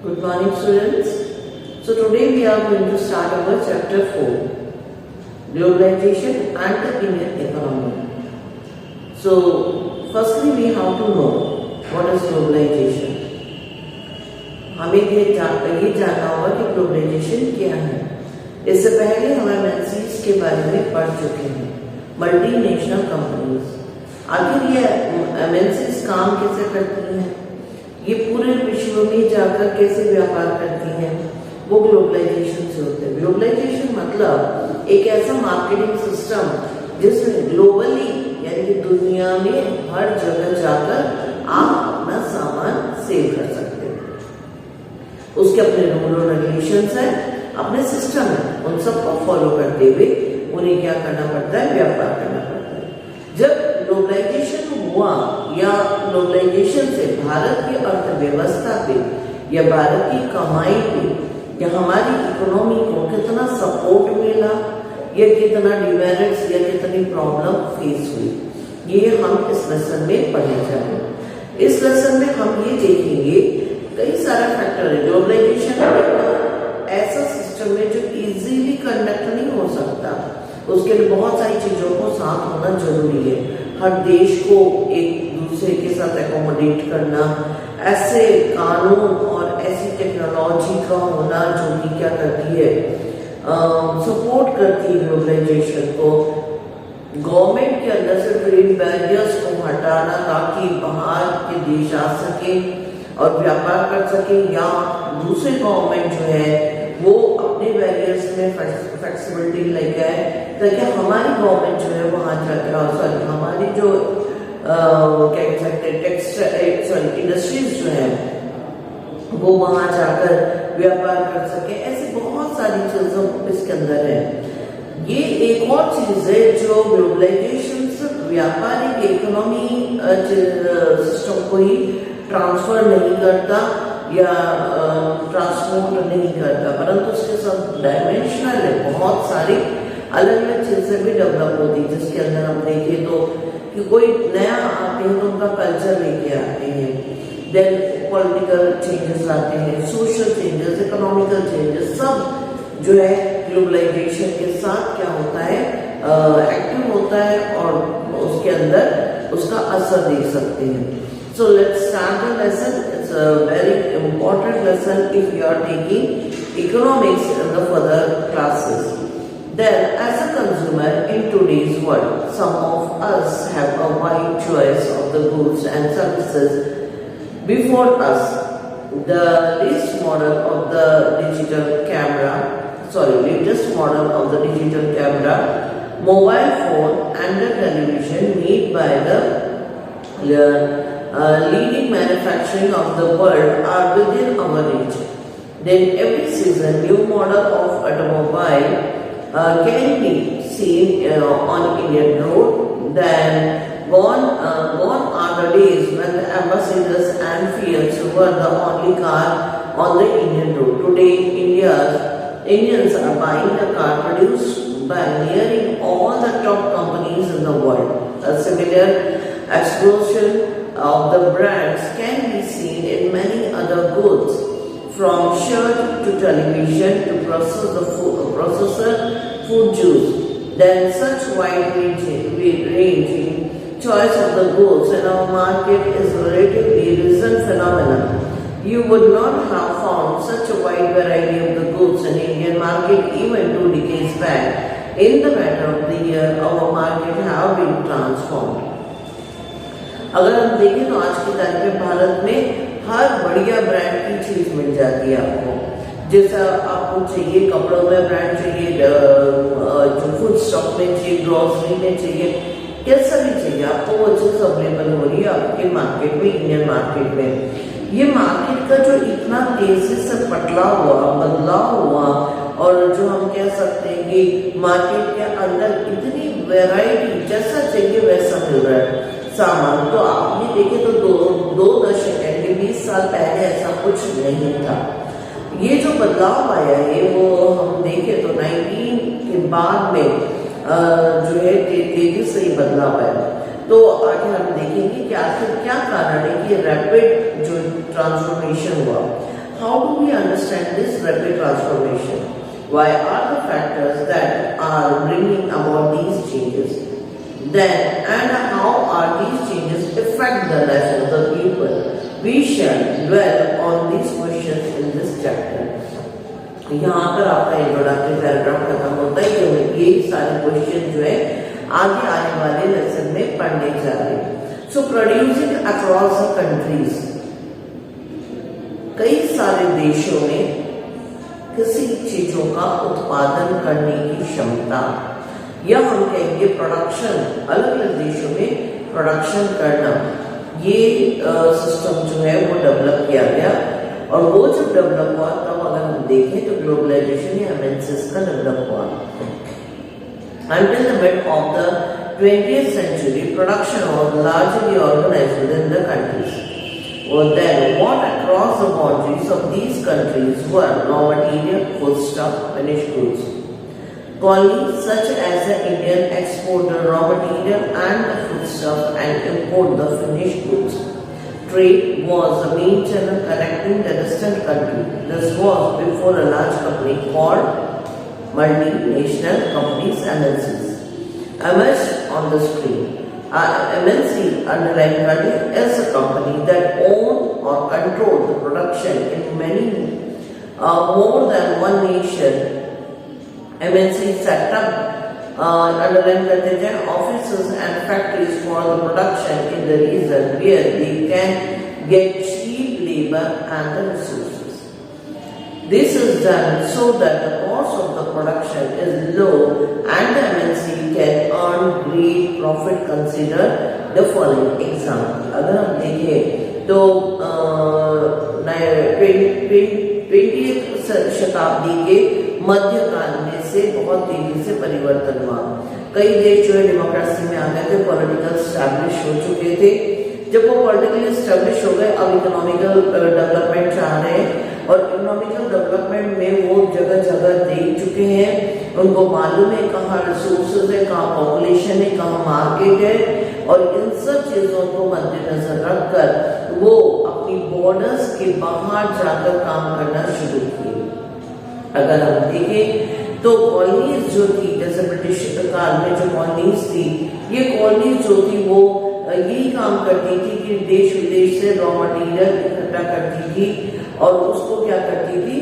Good morning, students. So today we are going to start our chapter 4, Globalization and the Indian Economy. So firstly we have to know what is globalization. हमें ये जानना होगा कि globalisation क्या है। इससे पहले हम एमएनसीज के बारे में पढ़ चुके हैं, मल्टीनेशनल कंपनीज। आखिर ये एमएनसीज काम कैसे करती हैं, ये पूरे विश्व में जाकर कैसे व्यापार करती हैं, वो ग्लोबलाइजेशन से होते हैं। ग्लोबलाइजेशन मतलब एक ऐसा मार्केटिंग सिस्टम जिसमें ग्लोबली यानी कि दुनिया में हर जगह जाकर आप अपना सामान सेल कर सकते हैं। उसके अपने रूल और रेगुलेशंस हैं, अपने सिस्टम है, उन सबको फॉलो करते हुए उन्हें क्या करना पड़ता है, व्यापार करना पड़ता है। जब ग्लोबलाइजेशन हुआ या ग्लोबलाइजेशन से भारत की अर्थव्यवस्था पे या भारत की कमाई पे या हमारी इकोनॉमी को कितना सपोर्ट मिला या कितना डिमेरिट्स या कितनी प्रॉब्लम फेस हुई, ये हम इस लेसन में पढ़ने जा रहे हैं। इस लेसन में हम ये देखेंगे कई सारे फैक्टर है। ग्लोबलाइजेशन ऐसा सिस्टम है जो इजीली कंडक्ट नहीं हो सकता, उसके लिए बहुत सारी चीजों को साथ होना जरूरी है। हर देश को एक दूसरे के साथ एकोमोडेट करना, ऐसे कानून और ऐसी टेक्नोलॉजी का होना जो कि क्या करती है, सपोर्ट करती है ग्लोबलाइजेशन को। गवर्नमेंट के अंदर से ट्रेड बैरियर्स को हटाना ताकि बाहर के देश आ सके और व्यापार कर सके, या दूसरे गवर्नमेंट जो है वो अपने बैरियर्स में फ्लेक्सिबिलिटी लेके आए ताकि हमारी गवर्नमेंट जो है वहां जाकर हमारी जो क्या कह सकते हैं टेक्सटाइल इंडस्ट्रीज जो है वो वहां जाकर व्यापार कर सके। ऐसी बहुत सारी चीजें इसके अंदर है। ये एक और चीज है जो ग्लोबलाइजेशन सिर्फ व्यापारिक इकोनॉमी सिस्टम को ही ट्रांसफर नहीं करता या ट्रांसपोर्ट नहीं करता, परंतु उसके साथ डायमेंशनल है, बहुत सारी अलग अलग चीजें भी डेवलप होती है। जिसके अंदर हम देखें तो कि कोई नया आते हैं तो उनका कल्चर लेके आते हैं, देन पॉलिटिकल चेंजेस आते हैं, सोशल चेंजेस, इकोनॉमिकल चेंजेस, सब जो है ग्लोबलाइजेशन के साथ क्या होता है, एक्टिव होता है और उसके अंदर उसका असर देख सकते हैं। So let's start the lesson. It's a very important lesson if you are taking economics in the further classes. Then as a consumer in today's world, some of us have a wide choice of the goods and services before us. The latest model of the latest model of the digital camera, mobile phone and the television made by the leading manufacturing of the world are within our reach. Then every season new model of automobile can be seen on Indian road. Then gone are the days when the Mercedes and Fiat were the only car on the Indian road. Today Indians are buying the car produced by nearly all the top companies in the world. A similar explosion of the brands can be seen in many other goods, from shirt to television to processor, food juice. Then such wide ranging choice of the goods in our market is a relatively recent phenomenon. You would not have found such a wide variety of the goods in Indian market even 2 decades back. In the matter of the year, our market have been transformed. अगर हम देखें तो आज की तारीख में भारत में हर बढ़िया ब्रांड की चीज मिल जाती है आपको। जैसा आपको चाहिए, कपड़ों में ब्रांड चाहिए, जो फूड स्टॉक में चाहिए, ग्रोसरी में चाहिए, कैसा भी चाहिए आपको वो चीज अवेलेबल हो रही है आपके मार्केट में, इंडियन मार्केट में। ये मार्केट का जो इतना तेजी से बदलाव हुआ और जो हम कह सकते हैं कि मार्केट के अंदर इतनी वैरायटी जैसा चाहिए वैसा मिल रहा है सामान। तो आपने देखे तो दो दशक यानी 20 साल पहले ऐसा कुछ नहीं था। ये जो बदलाव आया है वो हम देखें तो 19 के बाद में जो है तेजी से ही बदलाव आया। तो आगे हम देखेंगे कि आखिर क्या कारण है कि रैपिड जो ट्रांसफॉर्मेशन हुआ। how do we understand this rapid transformation? Why are the factors that are bringing about these changes? Then, and how are these changes affect the life of the people? We shall dwell on these questions in this chapter. यहाँ पर आपका introductory paragraph खत्म होता है क्योंकि ये सारे question जो है आगे आने वाले लेसन में पढ़ने जा रहे हैं. सो प्रोड्यूसिंग अक्रॉस द कंट्रीज, कई सारे देशों में किसी चीजों का उत्पादन करने की क्षमता, या हम कहेंगे प्रोडक्शन, अलग अलग देशों में प्रोडक्शन करना, ये सिस्टम जो है वो डेवलप किया गया. और वो जब डेवलप हुआ तब अगर हम देखें तो ग्लोबलाइजेशन या एमएनसीज का डेवलप हुआ. Until the mid of the 20th century, production was largely organized within the countries. Well, then, what across the boundaries of these countries were raw material, foodstuff, finished goods. Colonies such as the Indian export the raw material and the foodstuff and import the finished goods. Trade was the main channel connecting the distant country. This was before a large company called multinational companies, MNCs, emerged on the screen. MNC, underlying company, is a company that own or control the production in many more than one nation. MNC set up underlying offices and factories for the production in the region where they can get cheap labor and the resources. This is done so that the cost of the production is low and the MNC can earn great profit. Consider the following example. अगर हम देखें तो 20th शताब्दी के मध्यकाल में से बहुत तेजी से परिवर्तन हुआ. कई देश जो है डेमोक्रेसी में आ गए थे, पॉलिटिकल स्टैब्लिश हो चुके थे. जब वो पॉलिटिकली स्टैब्लिश हो गए, अब इकोनॉमिकल डेवलपमेंट चाह रहे हैं और इकोनॉमिकल डेवलपमेंट में वो जगह जगह देख चुके हैं. उनको मालूम है कहाँ रिसोर्सेज है, कहाँ पॉपुलेशन है, कहाँ मार्केट है, और इन सब चीजों को मद्देनजर रखकर वो अपनी बॉर्डर्स के बाहर जाकर काम करना शुरू किए. अगर हम देखें तो कॉलोनीज जो थी, जैसे ब्रिटिश काल में जो कॉलोनीज थी, ये कॉलोनीज जो थी वो यही काम करती थी कि देश विदेश से रॉ मटेरियल इकट्ठा करती थी और उसको क्या करती थी,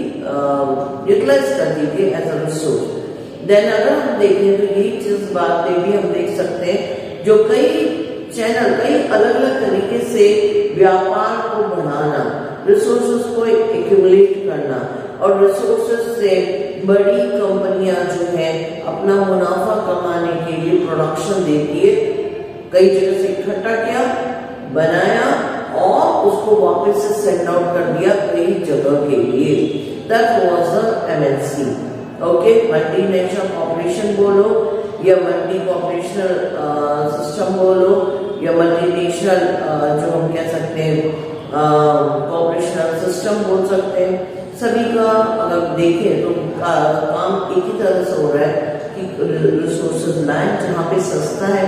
यूटिलाइज करती थी एज अ रिसोर्स. देन अगर हम देखें तो यही चीज बात में भी हम देख सकते हैं, जो कई चैनल, कई अलग अलग तरीके से व्यापार को बढ़ाना, रिसोर्सेज को एक्यूमुलेट करना, और रिसोर्सेज से बड़ी कंपनियां जो है अपना मुनाफा कमाने के लिए प्रोडक्शन देती है, कई जगह से इकट्ठा किया, बनाया और उसको वापस से सेंड आउट कर दिया कई जगह के लिए. That was the MNC. Okay, multinational corporation बोलो या मल्टी कॉर्पोरेशनल सिस्टम बोलो या मल्टीनेशनल जो हम कह सकते हैं कॉर्पोरेशनल सिस्टम बोल सकते हैं. सभी का अगर देखें तो काम एक ही तरह से हो रहा है कि रिसोर्सेज लाइन जहाँ पे सस्ता है,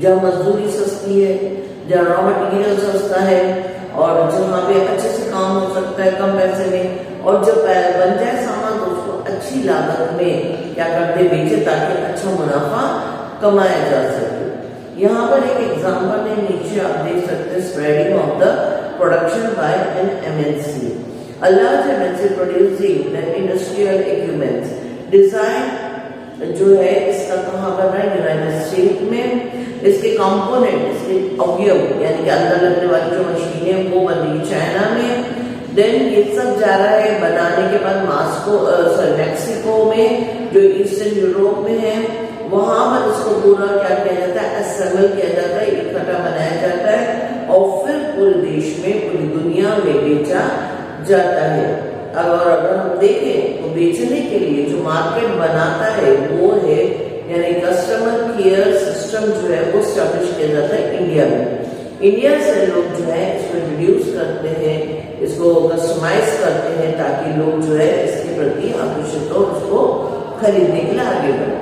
जहाँ मजदूरी सस्ती है, जहाँ रॉ मटेरियल सस्ता है और जहाँ पे अच्छे से काम हो सकता है कम पैसे में, और जब बन जाए सामान तो उसको अच्छी लागत में क्या करते बेचे ताकि अच्छा मुनाफा कमाया जा सके. यहाँ पर एक एग्जाम्पल है, नीचे आप देख सकते हैं, spreading of the production by an MNC. A large MNC producing the industrial equipments. Design जो है इसका कहाँ बन रहा है, यूनाइटेड स्टेट में. इसके कंपोनेंट, इसके अवयव यानी कि अंदर लगने वाली जो मशीनें हैं वो बन रही है चाइना में. देन ये सब जा रहा है बनाने के बाद मैक्सिको में जो ईस्टर्न यूरोप में है, वहां पर इसको पूरा क्या किया जाता है, असेंबल किया जाता है, इकट्ठा बनाया जाता है और फिर पूरे देश में, पूरी दुनिया में बेचा जाता है. अगर हम देखें तो बेचने के लिए जो मार्केट बनाता है वो है, यानी कस्टमर केयर सिस्टम जो है वो स्टैब्लिश किया जाता है इंडिया में. इंडिया से लोग जो है इसको इंट्रोड्यूस करते हैं, इसको कस्टमाइज करते हैं ताकि लोग जो है इसके प्रति आकर्षित हो, उसको खरीदने के लिए आगे बढ़े.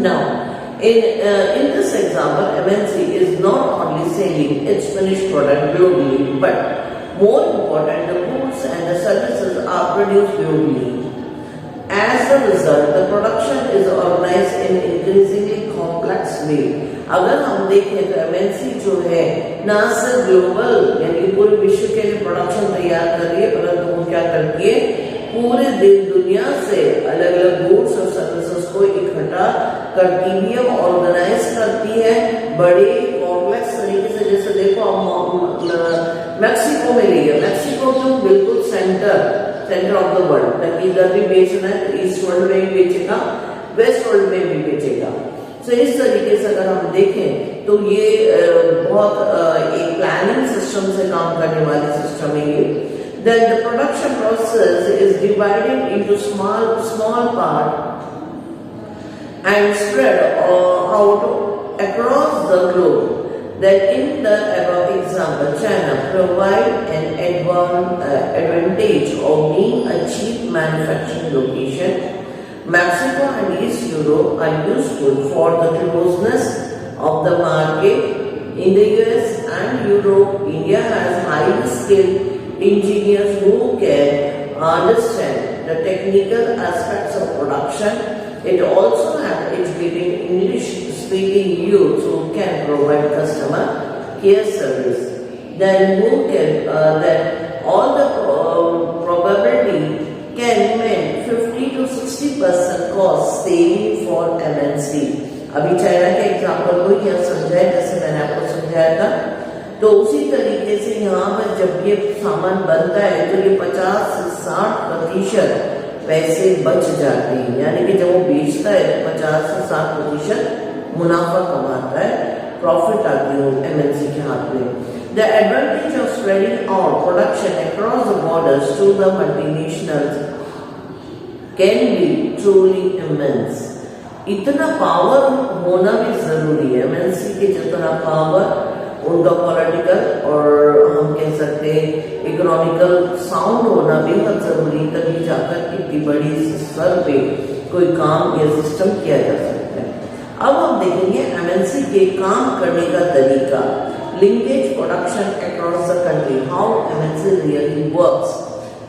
Now in this example, MNC is not only selling its finished product globally, but More important, the goods and the services are produced globally. As a result, the production is organized in increasingly complex way. अगर हम देखें तो MNC जो है ना सिर्फ global यानी पूरे विश्व के लिए प्रोडक्शन तैयार कर रही है, परंतु वो क्या करती है, पूरे दुनिया से अलग अलग गुड्स और सर्विसेज को इकट्ठा करती भी है, ऑर्गेनाइज करती है बड़े कॉम्प्लेक्स तरीके से। जैसे देखो हम मैक्सिको में लिए, मैक्सिको तो बिल्कुल सेंटर ऑफ द वर्ल्ड, ताकि इधर भी बेचना है तो ईस्ट वर्ल्ड में भी बेचेगा, वेस्ट वर्ल्ड में भी बेचेगा। तो इस तरीके से अगर हम देखें तो ये बहुत एक प्लानिंग सिस्टम से काम करने वाली सिस्टम है ये। Then the production process is divided into small part and spread out across the globe. Then in the above example, China provide an advantage of being a cheap manufacturing location. Mexico and East Europe are useful for the closeness of the market. In the US and Europe, India has highly skilled engineers who can understand the technical aspects of production. It also has educated English-speaking youth who can provide customer care service. Then who can then all the probability can mean 50 to 60% cost saving for MNC. अभी China के example को यह समझाया जैसे मैंने आपको समझाया था, तो उसी तरीके से यहाँ पर जब ये सामान बनता है तो ये 50 से 60% पैसे बच जाते हैं, यानी कि जब वो बेचता है तो 50 से 60% मुनाफा कमाता है, प्रॉफिट आती है एमएनसी के हाथ में। The advantage of spreading out production across the borders to the multinationals can be truly immense. इतना पावर होना भी जरूरी है, एमएनसी के जितना पावर उनका पॉलिटिकल और हम कह सकते हैं इकोनॉमिकल साउंड होना भी बहुत जरूरी, तभी जाकर इतनी बड़ी स्तर पे कोई काम या सिस्टम किया जा सकता है। अब हम देखेंगे एमएनसी के काम करने का तरीका, linkage production across the country, how MNC really works.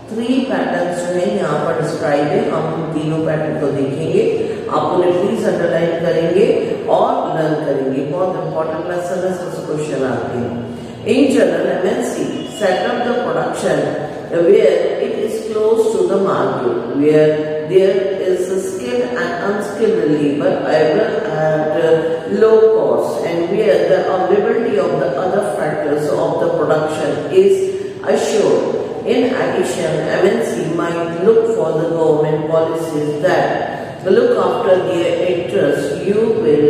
3 patterns जो है यहाँ पर डिस्क्राइब है, हम तीनों पैटर्न को देखेंगे, आप उन्हें प्लीज अंडरलाइन करेंगे और लर्न करेंगे, बहुत इंपॉर्टेंट लेसन है, सबसे क्वेश्चन आते हैं। In general MNC set up the production where it is close to the market, where there is a skilled and unskilled labor available at low cost, and where the availability of the other factors of the production is assured. In addition, MNC might look for the government policies that look after their interests. You will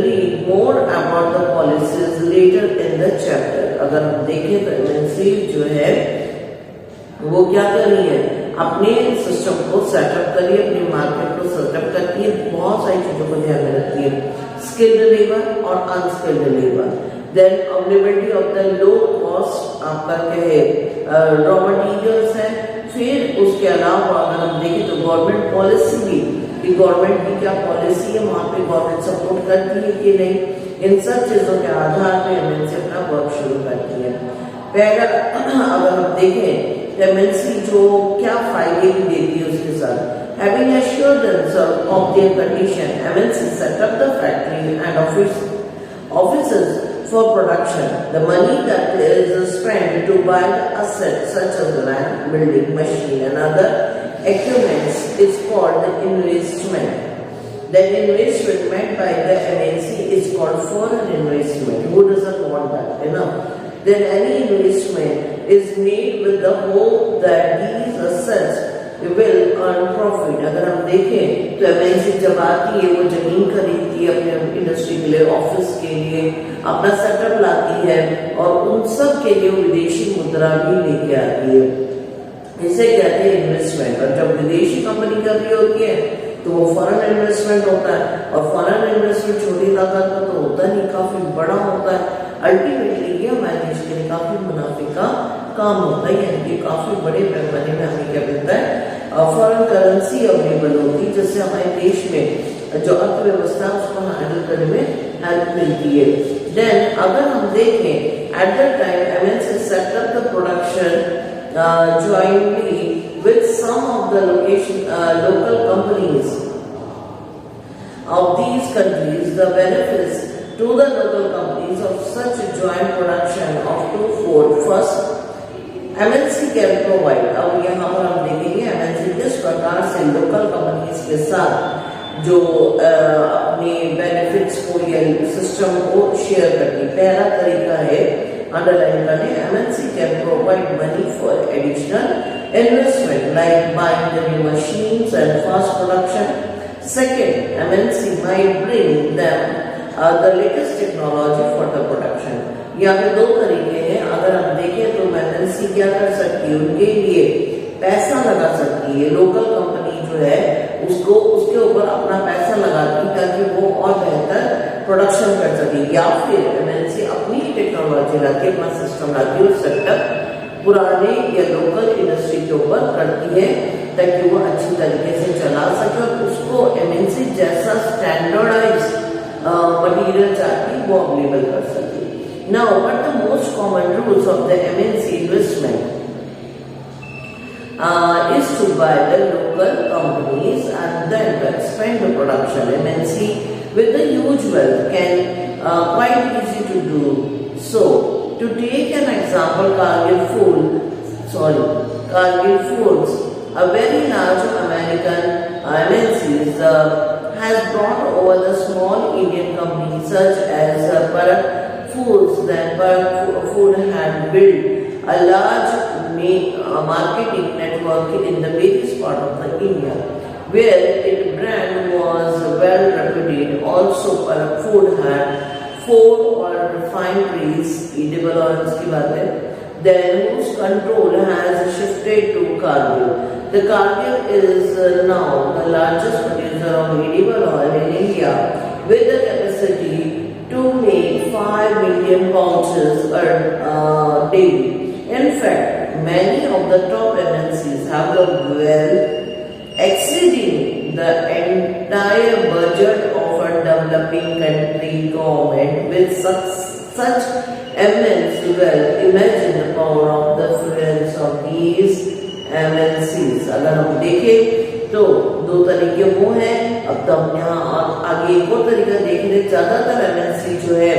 read more about the policies later in the chapter. अगर हम देखें तो MNC जो है वो क्या कर रही है, अपने सिस्टम को सेटअप करिए, अपने मार्केट को सेटअप करती है, बहुत सारी चीजों को ध्यान में रखती है, स्किल्ड लेबर और unskilled labour. Then availability of the low cost आपका क्या है, रॉ मटेरियल्स है। फिर उसके अलावा अगर हम देखें तो गवर्नमेंट पॉलिसी भी, कि गवर्नमेंट की क्या पॉलिसी है, वहाँ पे गवर्नमेंट सपोर्ट करती है कि नहीं, इन सब चीजों के आधार पर एमएनसी अपना वर्क शुरू करती है। पहला अगर हम देखें एमएनसी जो क्या फायदे भी देती है उसके साथ, having assured themselves of their condition, MNC set up the factory and offices for production. The money that is spent to buy the assets such as land, building, machine and other equipments is called the investment. The investment made by the MNC is called foreign investment. Who doesn't want that? You know. Then any investment is made with the hope that these assets will earn profit. अगर हम देखें तो MNC जब आती है वो जमीन खरीदती है अपने इंडस्ट्री के लिए, ऑफिस के लिए, अपना सेटअप लाती है और उन सब के लिए विदेशी मुद्रा भी लेके आती है, इसे कहते हैं इन्वेस्टमेंट। और जब विदेशी कंपनी कर रही होती है तो वो फॉरेन इन्वेस्टमेंट होता है, और फॉरेन इन्वेस्टमेंट छोटी ताकत का तो होता नहीं, काफी बड़ा होता है। अल्टीमेटली ये हमारे देश के लिए काफी मुनाफे का काम होता है, यानी कि काफी बड़े पैमाने में हमें क्या मिलता है, फॉरेन करेंसी अवेलेबल होती है, जिससे हमारे देश में जो अर्थव्यवस्था उसको हैंडल करने में हेल्प मिलती है। देन अगर हम देखें at that time MNC set up the production jointly with some of the local companies of these countries. The benefits to the local companies of such a joint production of twofold. First, MNC can provide, अब यहाँ पर हम देखेंगे MNC किस प्रकार से local companies के साथ जो अपने बेनिफिट्स को या सिस्टम को शेयर करती। पहला तरीका है अंडरलाइन करने, MNC can provide money for additional investment like buying the new machines and fast production. Second, MNC might bring them the latest technology for the production. यहाँ पे दो तरीके हैं। अगर हम देखें तो MNC क्या कर सकती है, उनके लिए पैसा लगा सकती है। लोकल कंपनी जो है उसको उसके ऊपर अपना पैसा लगाती ताकि वो और बेहतर प्रोडक्शन कर सके, या फिर MNC अपनी टेक्नोलॉजी लाती, अपना सिस्टम लाती और सेटअप पुराने या लोकल इंडस्ट्री के ऊपर करती है ताकि वो अच्छी तरीके से चला सके और उसको MNC जैसा स्टैंडर्डाइज मटीरियल चाहती वो अवेलेबल कर सके। Now, what the most common rules of the MNC investment is to buy the local companies and then to expand the production. MNC with the huge wealth can quite easy to do. So, to take an example, Cargill Foods, a very large American MNC has brought over the small Indian companies such as Bharat Foods. Then Bharat Food had built a large marketing network in the various part of the India, where its brand was well reputed. Also, Bharat Food had 4 refineries, edible oils की बात है, then whose control has shifted to Cargill. The Cargill is now the largest producer of edible oil in India, with the capacity to make 5 million pouches daily. In fact, many of the top MNCs have the wealth exceeding the entire budget of a developing country government. With such immense wealth, imagine the power of the influence of these MNCs. अगर हम देखें तो दो तरीके वो हैं। अब तो हम यहाँ आगे एक और तरीका देख रहे। ज्यादातर MNC जो है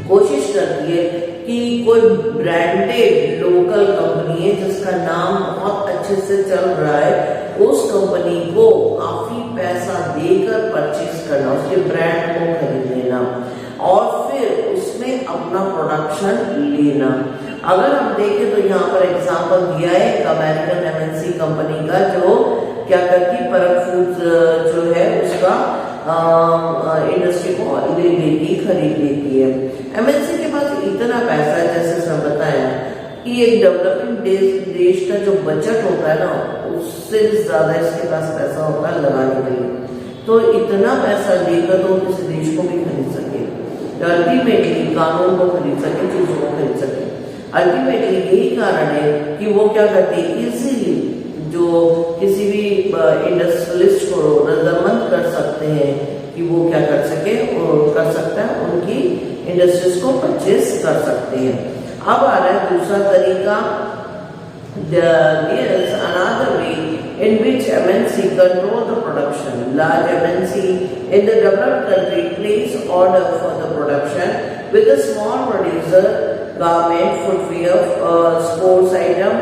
कोशिश करती है कि कोई ब्रांडेड लोकल कंपनी है जिसका नाम बहुत अच्छे से चल रहा है, उस कंपनी को काफी पैसा देकर परचेज करना, उसके ब्रांड को खरीद लेना और फिर उसमें अपना प्रोडक्शन लेना। अगर हम देखें तो यहाँ पर एग्जांपल दिया है एक अमेरिकन MNC कंपनी का जो क्या करती, भारत फूड्स जो है उसका इंडस्ट्री को ले लेती, खरीद लेती है। MNC के पास इतना पैसा है, जैसे सर बताया कि एक डेवलपिंग देश का जो बजट होता है ना, उससे ज्यादा इसके पास पैसा होता है लगाने के लिए। तो इतना पैसा देकर तो किसी देश को भी खरीद सके, अल्टीमेटली कानून को खरीद सके, चीजों को खरीद सके। अल्टीमेटली यही कारण है कि वो क्या करते हैं, इजीली जो किसी भी इंडस्ट्रियलिस्ट को रजामंद कर सकते हैं कि वो क्या कर सके, कर सकता है, उनकी इंडस्ट्रीज को परचेज कर सकते हैं। अब आ रहा है दूसरा तरीका, there is another way in which MNC control the production. Large MNC in the developed country place order for the production with a small producer, garment, footwear, sports item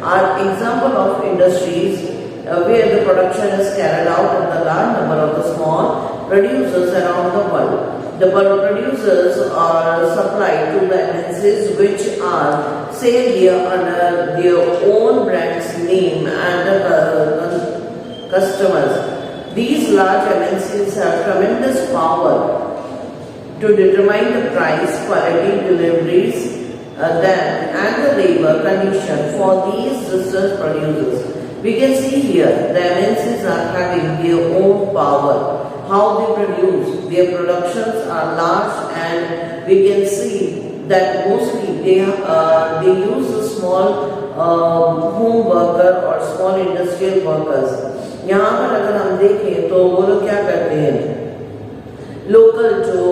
are example of industries where the production is carried out in the large number of the small producers around the world. The producers are supplied to the MNCs which are sold here under their own brand's name and the customers. These large MNCs have tremendous power to determine the price, quality, deliveries, and the labor condition for these research producers. We can see here the MNCs are having their own power. How they produce, their productions are large, and we can see that mostly they use a small home worker or small industrial workers. यहाँ पर अगर हम देखें तो वो लोग क्या करते हैं, लोकल जो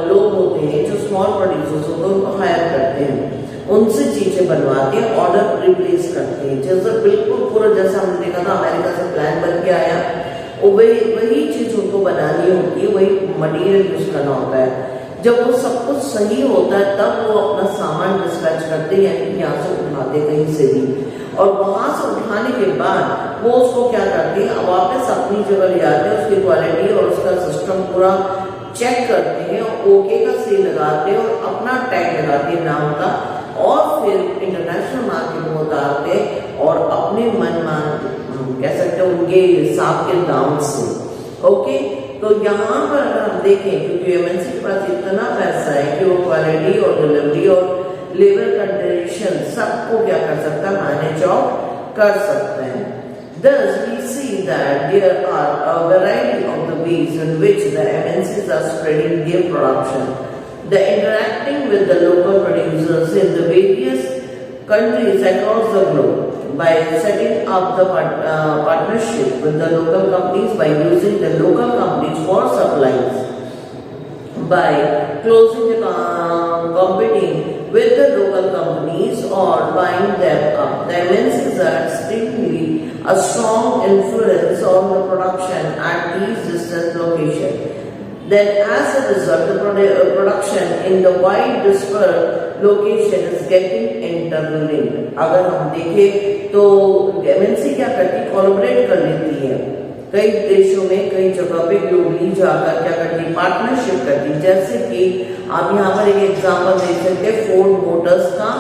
लोग होते हैं, जो स्मॉल प्रोड्यूसर्स होते हैं, उनको हायर करते हैं, उनसे चीजें बनवाते हैं, ऑर्डर रिप्लेस करते हैं। जैसे बिल्कुल पूरा जैसा हमने देखा था अमेरिका से प्लान बन के आया, वही चीज उनको बनानी होती है, वही मटेरियल यूज करना होता है। जब वो सब कुछ सही होता है तब वो अपना सामान डिस्पैच करते हैं, यानी यहाँ से उठाते कहीं से भी, और वहां से उठाने के बाद वो उसको क्या करते हैं, वापस अपनी जगह ले आते हैं, उसकी क्वालिटी और उसका सिस्टम पूरा चेक करते हैं, ओके का सील लगाते हैं और अपना टैग लगाते हैं नाम का, और फिर इंटरनेशनल मार्केट में उतारते हैं और अपने मनमान कह सकते हैं उनके हिसाब के दाम से। ओके, तो यहाँ पर अगर हम देखें, क्योंकि एमएनसी के पास इतना पैसा है कि वो क्वालिटी और डिलीवरी और लेबर कंडीशन सबको क्या कर सकता है, मैनेज आउट कर सकते हैं। Thus, we see that there are a variety of the ways in which the MNCs are spreading their production. The interacting with the local producers in the various countries across the globe by setting up the partnership with the local companies, by using the local companies for supplies, by closing the competing with the local companies or buying them up. The MNCs are extremely a strong influence on the production at these distant locations. Then as a result, the production in the wide dispersed location is getting interlinked. अगर हम देखें तो MNC क्या करती है, collaborate कर लेती है कई देशों में, कई जगह पे ग्लोबली जाकर क्या करती है, पार्टनरशिप करती है। जैसे कि आप यहाँ पर एक एग्जांपल देख सकते हैं, फोर्ड मोटर्स का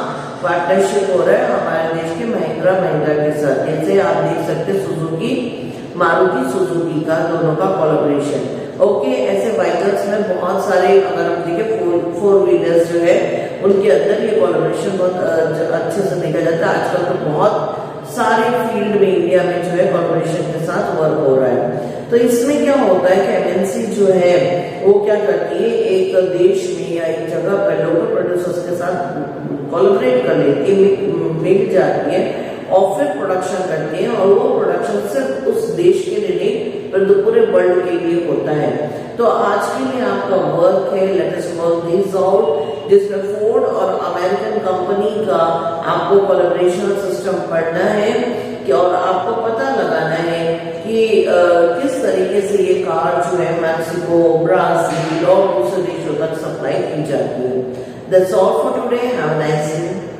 पार्टनरशिप हो रहा है हमारे देश के महिंद्रा के साथ। जैसे आप देख सकते हैं सुजुकी, मारुति सुजुकी का, दोनों का कोलैबोरेशन। ओके, ऐसे व्हीकल्स में बहुत सारे, अगर हम देखें फोर व्हीलर्स जो है उनके अंदर ये कोलैबोरेशन बहुत अच्छे से देखा जाता है। आजकल तो बहुत सारे फील्ड में इंडिया में जो है कोलैबोरेशन के साथ वर्क हो रहा है। तो इसमें क्या होता है कि एमएनसी जो है वो क्या करती है, एक देश में या एक जगह पर लोकल प्रोड्यूसर्स के साथ कोलैबोरेट कर लेती है, मिल जाती है और फिर प्रोडक्शन करती है, और वो प्रोडक्शन सिर्फ उस देश के लिए नहीं परंतु पूरे वर्ल्ड के लिए होता है। तो आज के लिए आपका वर्क है, let us work this out, जिसमें फोर्ड और अमेरिकन कंपनी का आपको कोलैबोरेशन सिस्टम पढ़ना है कि, और आपको पता लगाना है कि किस तरीके से ये कार जो है मैक्सिको, ब्राजील और दूसरे देशों तक सप्लाई की जाती है। That's all for today. Have a nice day.